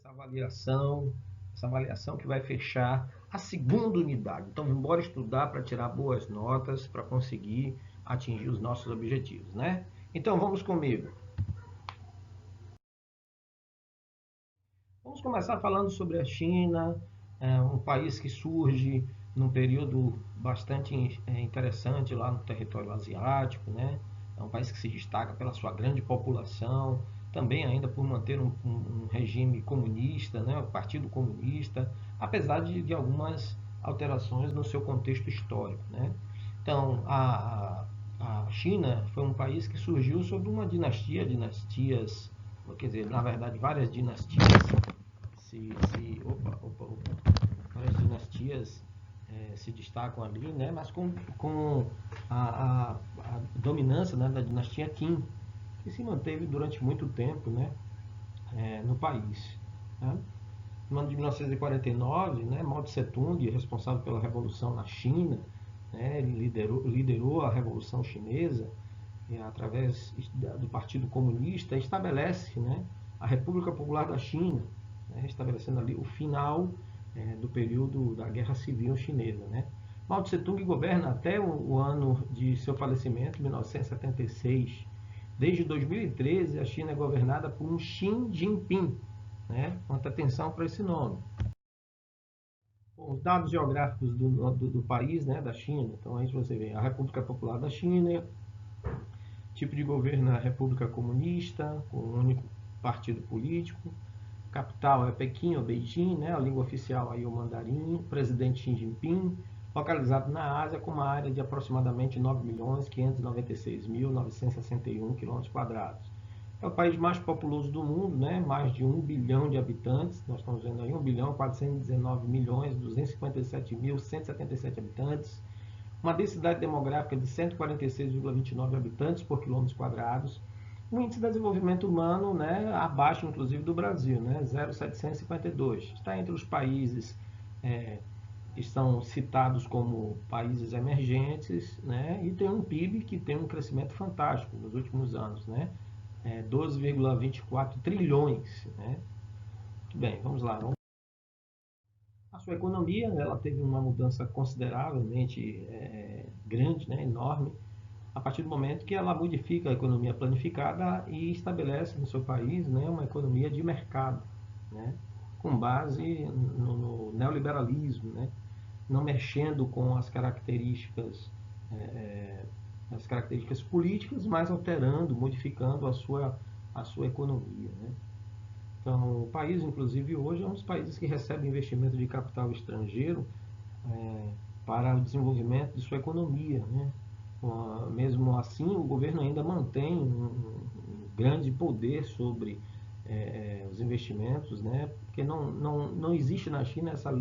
essa avaliação que vai fechar a segunda unidade. Então, bora estudar para tirar boas notas, para conseguir atingir os nossos objetivos, né? Então, vamos comigo. Vamos começar falando sobre a China, um país que surge num período bastante interessante lá no território asiático, né? É um país que se destaca pela sua grande população, também ainda por manter um regime comunista, né? O Partido Comunista, apesar de algumas alterações no seu contexto histórico, né? Então, a China foi um país que surgiu sob uma dinastias, quer dizer, na verdade, várias dinastias várias dinastias se destacam ali, né? Mas com a dominância, né, da dinastia Qin, que se manteve durante muito tempo, né, no país. Né? No ano de 1949, né, Mao Tse-tung, responsável pela Revolução na China, né, ele liderou a Revolução Chinesa, através do Partido Comunista, estabelece, né, a República Popular da China, né, estabelecendo ali o final do período da Guerra Civil Chinesa. Né. Mao Tse-tung governa até o ano de seu falecimento, 1976. Desde 2013, a China é governada por um Xi Jinping. Né. Muita atenção para esse nome. Bom, os dados geográficos do país, né, da China. Então, aí você vê a República Popular da China, tipo de governo é a República Comunista, com um único partido político. Capital é Pequim ou Beijing, né? A língua oficial aí é o mandarim. Presidente Xi Jinping, localizado na Ásia com uma área de aproximadamente 9.596.961 km². É o país mais populoso do mundo, né? Mais de 1 bilhão de habitantes. Nós estamos vendo aí 1.419.257.177 habitantes. Uma densidade demográfica de 146,29 habitantes por quilômetros quadrados, um índice de desenvolvimento humano, né, abaixo, inclusive, do Brasil, né, 0,752. Está entre os países que são citados como países emergentes, né, e tem um PIB que tem um crescimento fantástico nos últimos anos, né, 12,24 trilhões. Né. Muito bem, vamos lá. A sua economia, ela teve uma mudança consideravelmente grande, né, enorme, a partir do momento que ela modifica a economia planificada e estabelece no seu país, né, uma economia de mercado, né, com base no neoliberalismo, né, não mexendo com as características políticas, mas alterando, modificando a sua economia. Né. Então, o país, inclusive, hoje é um dos países que recebe investimento de capital estrangeiro para o desenvolvimento de sua economia. Né. Mesmo assim, o governo ainda mantém um grande poder sobre os investimentos, né? Porque não existe na China essa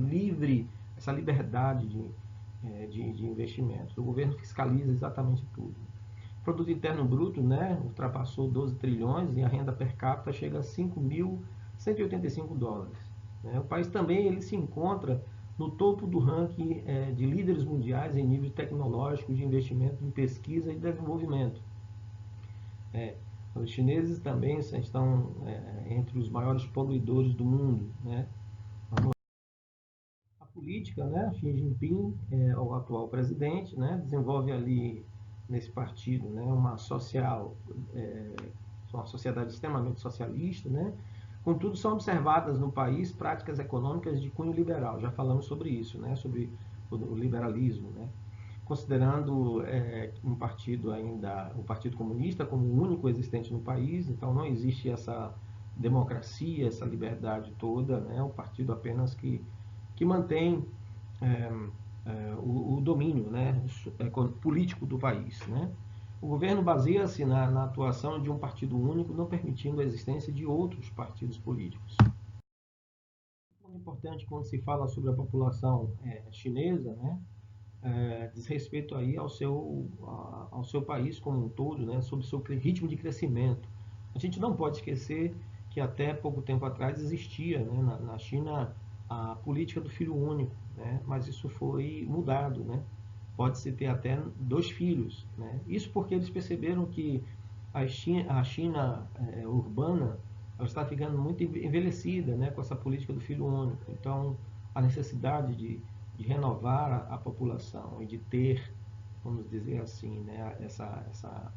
liberdade de investimentos. O governo fiscaliza exatamente tudo. O produto interno bruto, né, ultrapassou 12 trilhões e a renda per capita chega a 5.185 dólares. Né? O país também ele se encontra no topo do ranking de líderes mundiais em nível tecnológico de investimento em pesquisa e desenvolvimento. Os chineses também estão entre os maiores poluidores do mundo. Né? A política, né? Xi Jinping, o atual presidente, né? Desenvolve ali nesse partido, né? Uma sociedade extremamente socialista, né? Contudo, são observadas no país práticas econômicas de cunho liberal. Já falamos sobre isso, né? Sobre o liberalismo, né? Considerando um partido ainda, o Partido Comunista, como o único existente no país, então não existe essa democracia, essa liberdade toda, né? Um partido apenas que mantém o domínio, né? Político do país, né? O governo baseia-se na atuação de um partido único, não permitindo a existência de outros partidos políticos. Muito importante quando se fala sobre a população chinesa, né? Diz respeito aí ao seu país como um todo, né? Sobre o seu ritmo de crescimento. A gente não pode esquecer que até pouco tempo atrás existia, né, na China a política do filho único, né? Mas isso foi mudado, né? Pode-se ter até 2 filhos. Né? Isso porque eles perceberam que a China urbana, ela está ficando muito envelhecida, né, com essa política do filho único. Então, a necessidade de renovar a população e de ter, vamos dizer assim, né, essa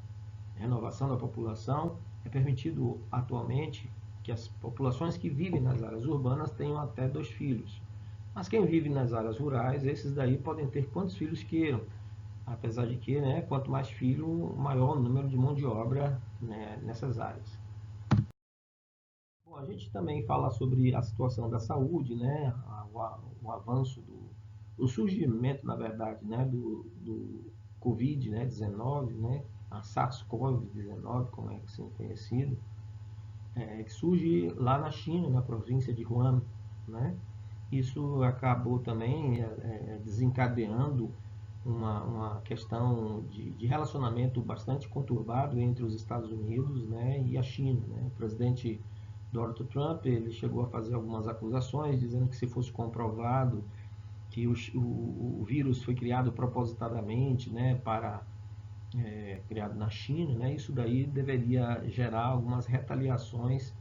renovação da população é permitido atualmente que as populações que vivem nas áreas urbanas tenham até 2 filhos. Mas quem vive nas áreas rurais, esses daí podem ter quantos filhos queiram. Apesar de que, né, quanto mais filho, maior o número de mão de obra, né, nessas áreas. Bom, a gente também fala sobre a situação da saúde, né, o avanço o surgimento, na verdade, né, do Covid, né, 19, né, a SARS-CoV-19, como é assim conhecido, que surge lá na China, na província de Wuhan, né? Isso acabou também desencadeando uma questão de relacionamento bastante conturbado entre os Estados Unidos, né, e a China, né? O presidente Donald Trump ele chegou a fazer algumas acusações, dizendo que se fosse comprovado que o vírus foi criado propositadamente, né, criado na China, né, isso daí deveria gerar algumas retaliações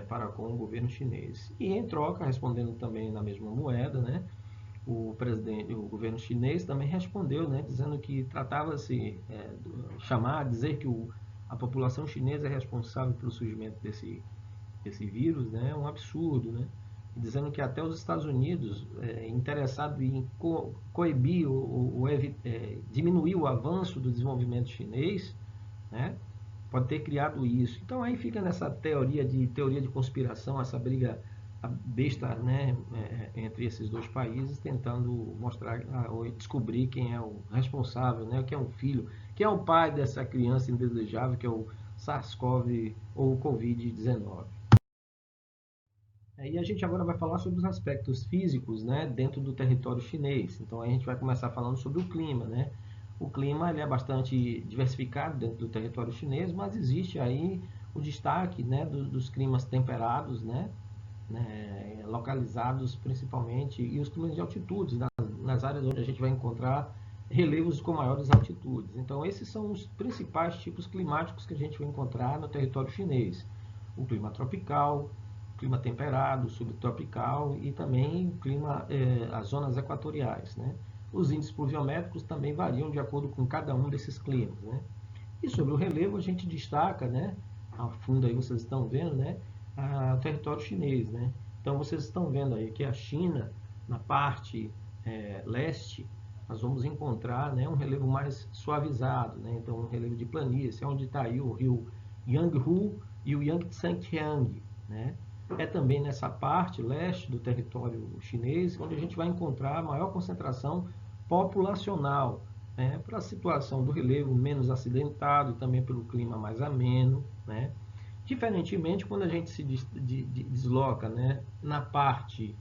para com o governo chinês. E em troca, respondendo também na mesma moeda, né, o governo chinês também respondeu, né, dizendo que tratava-se dizer que a população chinesa é responsável pelo surgimento desse vírus, né, é um absurdo, né? Dizendo que até os Estados Unidos, interessado em coibir ou diminuir o avanço do desenvolvimento chinês, né, pode ter criado isso. Então aí fica nessa teoria de conspiração, essa briga besta, né, entre esses dois países, tentando mostrar ou descobrir quem é o responsável, né, quem é o filho, quem é o pai dessa criança indesejável, que é o SARS-CoV ou o Covid-19. E a gente agora vai falar sobre os aspectos físicos, né, dentro do território chinês. Então a gente vai começar falando sobre o clima, né? O clima ele é bastante diversificado dentro do território chinês, mas existe aí o destaque, né, dos climas temperados, né, localizados principalmente, e os climas de altitudes, nas áreas onde a gente vai encontrar relevos com maiores altitudes. Então esses são os principais tipos climáticos que a gente vai encontrar no território chinês. O clima tropical, clima temperado, subtropical e também clima, as zonas equatoriais, né? Os índices pluviométricos também variam de acordo com cada um desses climas, né? E sobre o relevo a gente destaca, né? Ao fundo aí vocês estão vendo, né? O território chinês, né? Então vocês estão vendo aí que a China, na parte leste, nós vamos encontrar, né, um relevo mais suavizado, né? Então um relevo de planície, onde está aí o rio Yanghu e o Yangtze-Kiang, né? É também nessa parte leste do território chinês onde a gente vai encontrar a maior concentração populacional, né, para a situação do relevo menos acidentado e também pelo clima mais ameno, né? Diferentemente, quando a gente se desloca, né, na parte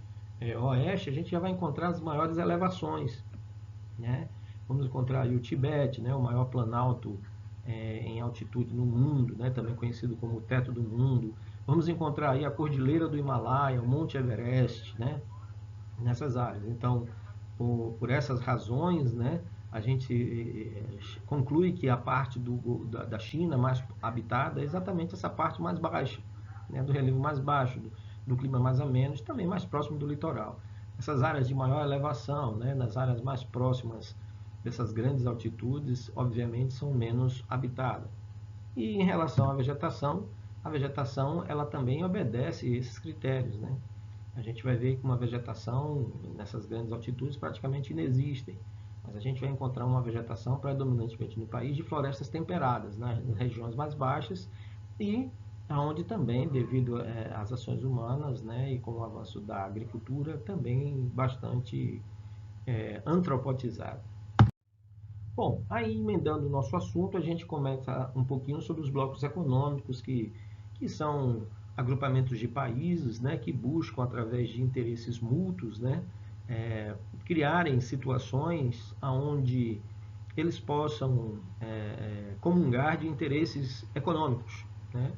oeste, a gente já vai encontrar as maiores elevações, né? Vamos encontrar aí o Tibete, né, o maior planalto em altitude no mundo, né, também conhecido como o teto do mundo. Vamos encontrar aí a Cordilheira do Himalaia, o Monte Everest, né, nessas áreas. Então, por essas razões, né, a gente conclui que a parte da China mais habitada é exatamente essa parte mais baixa, né, do relevo mais baixo, do clima mais ameno, e também mais próximo do litoral. Essas áreas de maior elevação, né, nas áreas mais próximas dessas grandes altitudes, obviamente são menos habitadas. E em relação à vegetação, a vegetação ela também obedece esses critérios, né? A gente vai ver que uma vegetação nessas grandes altitudes praticamente inexistem, mas a gente vai encontrar uma vegetação predominantemente no país de florestas temperadas, nas regiões mais baixas e aonde também, devido às ações humanas, né, e com o avanço da agricultura, também bastante antropotizada. Bom, aí emendando o nosso assunto, a gente começa um pouquinho sobre os blocos econômicos, que são agrupamentos de países, né, que buscam, através de interesses mútuos, né, criarem situações onde eles possam comungar de interesses econômicos, né?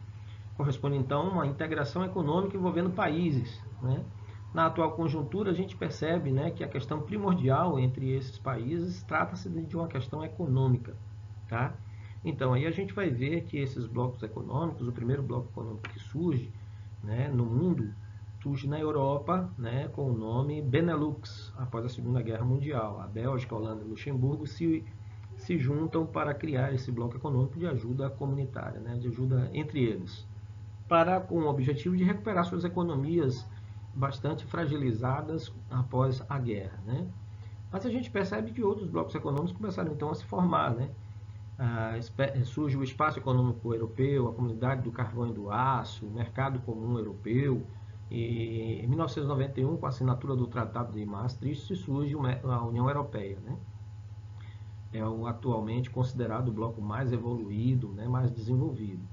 Corresponde, então, a uma integração econômica envolvendo países, né? Na atual conjuntura, a gente percebe, né, que a questão primordial entre esses países trata-se de uma questão econômica, tá? Então, aí a gente vai ver que esses blocos econômicos, o primeiro bloco econômico que surge, né, no mundo, surge na Europa, né, com o nome Benelux, após a Segunda Guerra Mundial. A Bélgica, a Holanda e Luxemburgo se juntam para criar esse bloco econômico de ajuda comunitária, né, de ajuda entre eles, com o objetivo de recuperar suas economias bastante fragilizadas após a guerra, né? Mas a gente percebe que outros blocos econômicos começaram então a se formar, né? Surge o Espaço Econômico Europeu, a Comunidade do Carvão e do Aço, o Mercado Comum Europeu, e em 1991, com a assinatura do Tratado de Maastricht, surge a União Europeia, né? É atualmente considerado o bloco mais evoluído, né, mais desenvolvido.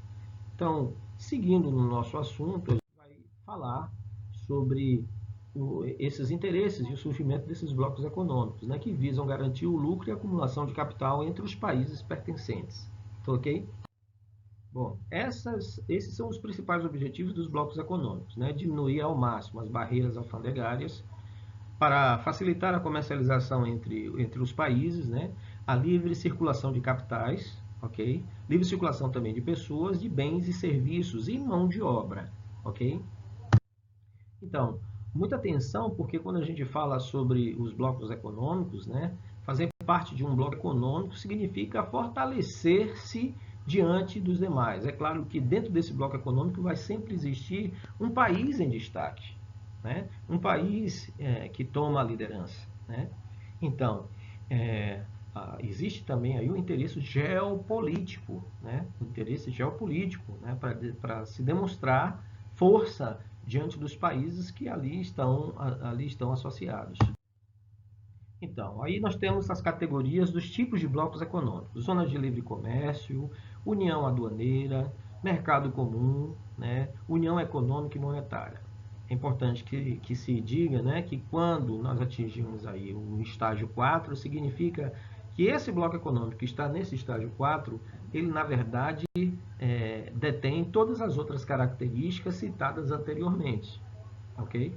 Então, seguindo no nosso assunto, a gente vai falar sobre esses interesses e o surgimento desses blocos econômicos, né, que visam garantir o lucro e a acumulação de capital entre os países pertencentes. Tá, ok? Bom, esses são os principais objetivos dos blocos econômicos, né? Diminuir ao máximo as barreiras alfandegárias para facilitar a comercialização entre os países, né? A livre circulação de capitais, ok? Livre circulação também de pessoas, de bens e serviços e mão de obra, ok? Então, muita atenção, porque quando a gente fala sobre os blocos econômicos, né? Fazer parte de um bloco econômico significa fortalecer-se diante dos demais. É claro que dentro desse bloco econômico vai sempre existir um país em destaque, né? Um país que toma a liderança, né? Então, existe também aí o interesse geopolítico, né? O interesse geopolítico, né? Para se demonstrar força diante dos países que ali estão associados. Então, aí nós temos as categorias dos tipos de blocos econômicos: zonas de livre comércio, união aduaneira, mercado comum, né, união econômica e monetária. É importante que se diga, né, que quando nós atingimos aí o estágio 4, significa que esse bloco econômico que está nesse estágio 4, ele na verdade detém todas as outras características citadas anteriormente, ok?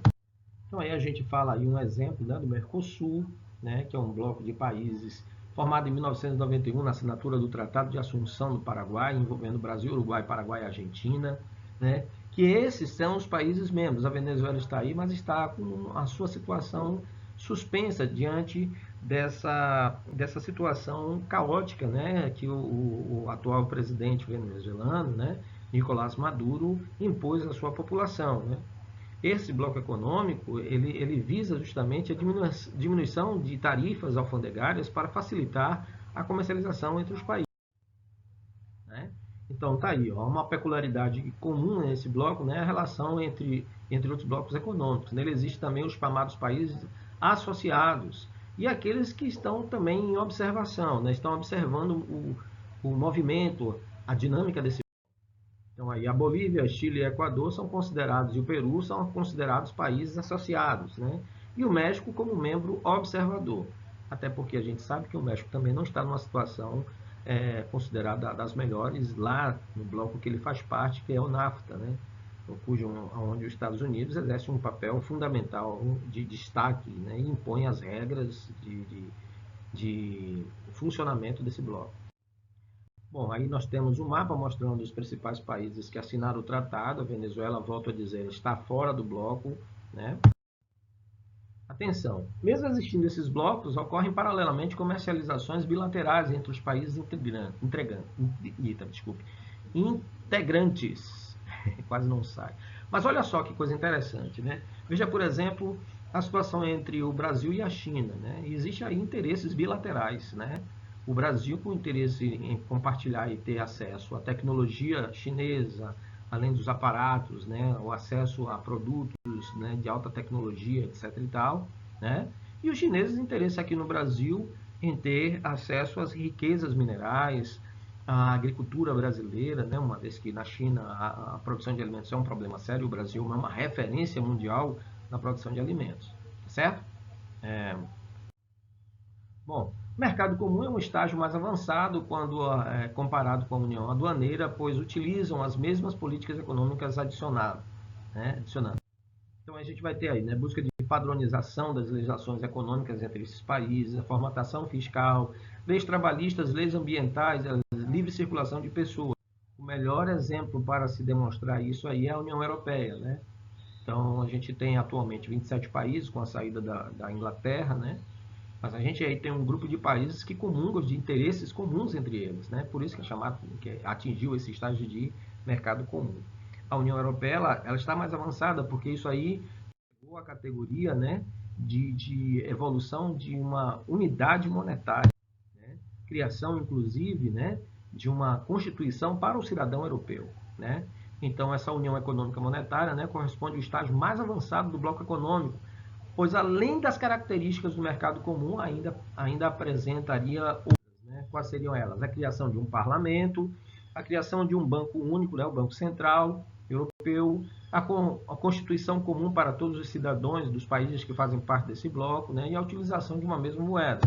Então aí a gente fala aí um exemplo, né, do Mercosul, né, que é um bloco de países formado em 1991 na assinatura do Tratado de Assunção do Paraguai, envolvendo Brasil, Uruguai, Paraguai e Argentina, né, que esses são os países membros. A Venezuela está aí, mas está com a sua situação suspensa diante dessa situação caótica, né, que o atual presidente venezuelano, né, Nicolás Maduro, impôs à sua população, né. Esse bloco econômico, ele visa justamente a diminuição de tarifas alfandegárias para facilitar a comercialização entre os países, né? Então, tá aí, ó, uma peculiaridade comum nesse bloco, né, a relação entre outros blocos econômicos. Nele existe também os chamados países associados e aqueles que estão também em observação, né, estão observando o movimento, a dinâmica desse. Então, aí, a Bolívia, Chile e Equador são considerados, e o Peru são considerados países associados, né? E o México como membro observador. Até porque a gente sabe que o México também não está numa situação considerada das melhores lá no bloco que ele faz parte, que é o NAFTA, né? Onde os Estados Unidos exerce um papel fundamental de destaque, né? E impõe as regras de funcionamento desse bloco. Bom, aí nós temos um mapa mostrando os principais países que assinaram o tratado. A Venezuela, volto a dizer, está fora do bloco, né? Atenção, mesmo existindo esses blocos, ocorrem paralelamente comercializações bilaterais entre os países integrantes. Quase não sai. Mas olha só que coisa interessante, né? Veja, por exemplo, a situação entre o Brasil e a China, né? Existem aí interesses bilaterais, né? O Brasil com interesse em compartilhar e ter acesso à tecnologia chinesa, além dos aparatos, né, o acesso a produtos, né, de alta tecnologia, etc. e tal, né? E os chineses interesse aqui no Brasil em ter acesso às riquezas minerais, à agricultura brasileira, né, uma vez que na China a produção de alimentos é um problema sério, o Brasil é uma referência mundial na produção de alimentos, certo? Bom, o mercado comum é um estágio mais avançado quando comparado com a união aduaneira, pois utilizam as mesmas políticas econômicas adicionando. Então a gente vai ter aí, né, busca de padronização das legislações econômicas entre esses países, a formatação fiscal, leis trabalhistas, leis ambientais, a livre circulação de pessoas. O melhor exemplo para se demonstrar isso aí é a União Europeia, né? Então, a gente tem atualmente 27 países com a saída da Inglaterra, né? Mas a gente aí tem um grupo de países que comungam de interesses comuns entre eles, né? Por isso que é chamado, que atingiu esse estágio de mercado comum. A União Europeia ela está mais avançada porque isso aí chegou à categoria, né, de evolução de uma unidade monetária, né? Criação, inclusive, né, de uma constituição para o cidadão europeu, né? Então, essa União Econômica Monetária, né, corresponde ao estágio mais avançado do bloco econômico, pois além das características do mercado comum, ainda apresentaria outras, né? Quais seriam elas? A criação de um parlamento, a criação de um banco único, né? O Banco Central Europeu, a constituição comum para todos os cidadãos dos países que fazem parte desse bloco, né? E a utilização de uma mesma moeda.